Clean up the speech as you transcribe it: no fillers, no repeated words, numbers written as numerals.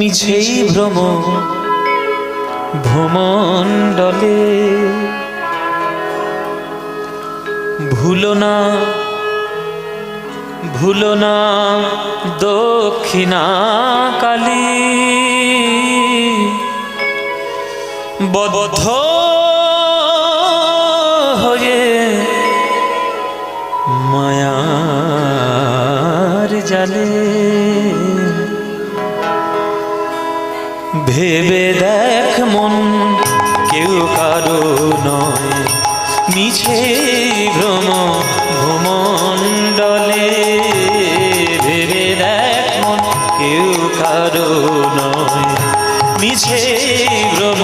মিছেই ভ্রম ভূমণ্ডলে ভুলো না দক্ষিণা কালী বদ্ধ হয়ে মায়ার জালে ভেবে দেখ মন কেউ কারো নয় মিছে ভ্রম ভূমণ্ডলে ভেবে দেখ মন কেউ কারো নয় মিছে ভ্রম